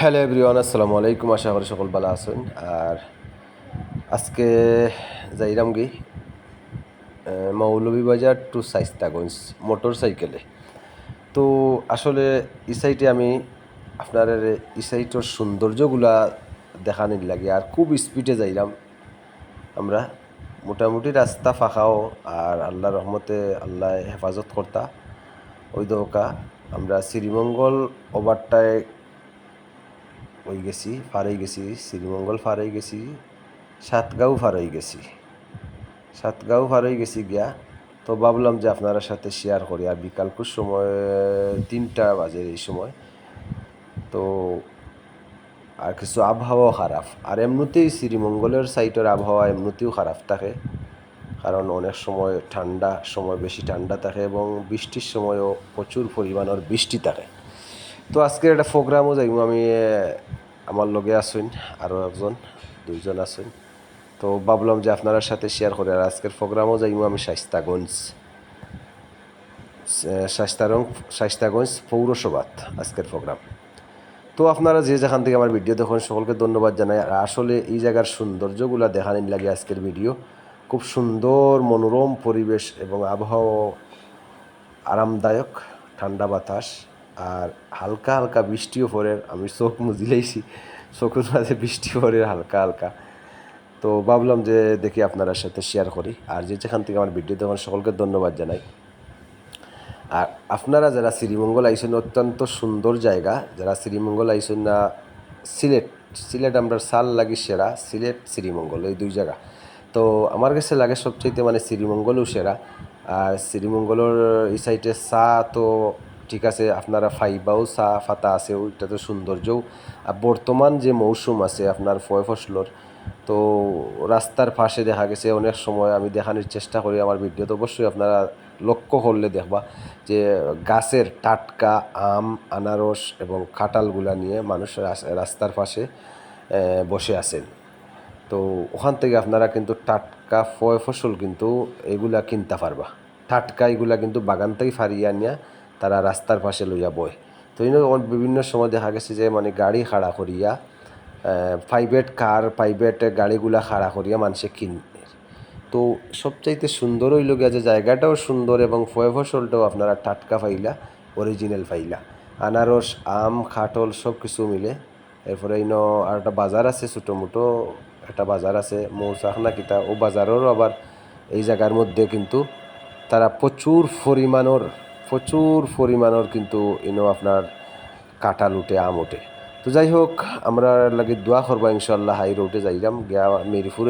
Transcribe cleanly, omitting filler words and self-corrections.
Hello everyone, আসসালামু আলাইকুম। আশা করি সকল ভালো আছেন। আর আজকে যাইরাম গি মৌলভীবাজার টু শাইস্তাগঞ্জ মোটর সাইকেলে। তো আসলে এই সাইটে আমি আপনার এই সাইটের সৌন্দর্যগুলা দেখানির লাগে আর খুব স্পিডে যাইরাম আমরা। মোটামুটি রাস্তা ফাঁকাও আর আল্লাহ রহমতে আল্লাহ হেফাজত কর্তা ওই দৌকা আমরা শ্রীমঙ্গল ওভারটায় ওই গেছি, পার গেছি, শ্রীমঙ্গল পার গেছি, সাতগাঁও পার গেছি, সাতগাঁও পার গেছি গিয়া। তো ভাবলাম যে আপনারা সাথে শেয়ার করি। আর বিকালকুর সময় 3টা বাজে এই সময়। তো আর কিছু আবহাওয়াও খারাপ, আর এমনিতেই শ্রীমঙ্গলের সাইটের আবহাওয়া এমনিতেও খারাপ থাকে, কারণ অনেক সময় ঠান্ডা সময় বেশি ঠান্ডা থাকে এবং বৃষ্টির সময়ও প্রচুর পরিমাণের বৃষ্টি থাকে। তো আজকের একটা প্রোগ্রামও যাইব আমি, আমার লগে আসুন আরও একজন দুইজন আসুন। তো ভাবলাম যে আপনার সাথে শেয়ার করি। আর আজকের প্রোগ্রামও যাইব আমি শাইস্তাগঞ্জ, শাইস্তাগঞ্জ পৌরসভাত আজকের প্রোগ্রাম। তো আপনারা যে যেখান থেকে আমার ভিডিও দেখুন সকলকে ধন্যবাদ জানাই। আর আসলে এই জায়গার সৌন্দর্যগুলো দেখানির লাগে আজকের ভিডিও। খুব সুন্দর মনোরম পরিবেশ এবং আবহাওয়া আরামদায়ক, ঠান্ডা বাতাস আর হালকা হালকা বৃষ্টিও পড়ে। আমি চোখ মুজিলেইছি, চোখের মাঝে বৃষ্টি পড়ে হালকা হালকা। তো ভাবলাম যে দেখি আপনার সাথে শেয়ার করি। আর যে যেখান থেকে আমার ভিডিও দেখুন সকলকে ধন্যবাদ জানাই। আর আপনারা যারা শ্রীমঙ্গল আইসেন, অত্যন্ত সুন্দর জায়গা। যারা শ্রীমঙ্গল আইসেন না, সিলেট সিলেট আমরা সাল লাগি সেরা, সিলেট শ্রীমঙ্গল এই দুই জায়গা। তো আমার কাছে লাগে সবচেয়ে মানে শ্রীমঙ্গলও সেরা। আর শ্রীমঙ্গলের এই সাইডে চা তো ঠিক আছে, আপনারা ফাইবাও চা ফাতা আছে, ওইটা তো সৌন্দর্যও। আর বর্তমান যে মৌসুম আছে আপনার ফয় ফসলর, তো রাস্তার পাশে দেখা গেছে অনেক সময় আমি দেখানোর চেষ্টা করি আমার ভিডিওতে, অবশ্যই আপনারা লক্ষ্য করলে দেখবা যে গাছের টাটকা আম, আনারস এবং কাঁঠালগুলা নিয়ে মানুষ রাস্তার পাশে বসে আছেন। তো ওখান থেকে আপনারা কিন্তু টাটকা ফয় ফসল কিন্তু এগুলা কিনতে পারবা। টাটকা এগুলা কিন্তু বাগান থেকে ফারিয়ে আনিয়া তারা রাস্তার পাশে লইয়া বয়। তো এই বিভিন্ন সময় দেখা গেছে যে মানে গাড়ি খাড়া করিয়া, প্রাইভেট গাড়িগুলা খাড়া করিয়া মানুষে কিনে। তো সবচাইতে সুন্দর হইল গিয়া যে জায়গাটাও সুন্দর এবং ফয় ফসলটাও আপনারা টাটকা পাইলা, অরিজিনাল পাইলা। আনারস, আম, কাঁঠাল সব কিছু মিলে। এরপরে আর একটা বাজার আছে, ছোটো মোটো একটা বাজার আছে মৌচাক না কিতা, ও বাজারেরও আবার এই জায়গার মধ্যে কিন্তু তারা প্রচুর পরিমাণর কিন্তু আপনার কাঁঠাল উঠে, আম ওঠে। তো যাই হোক, আমরা লাগে দোয়া করবা ইনশাল্লাহ হাই রোডে যাইলাম গিয়া মিরপুরে।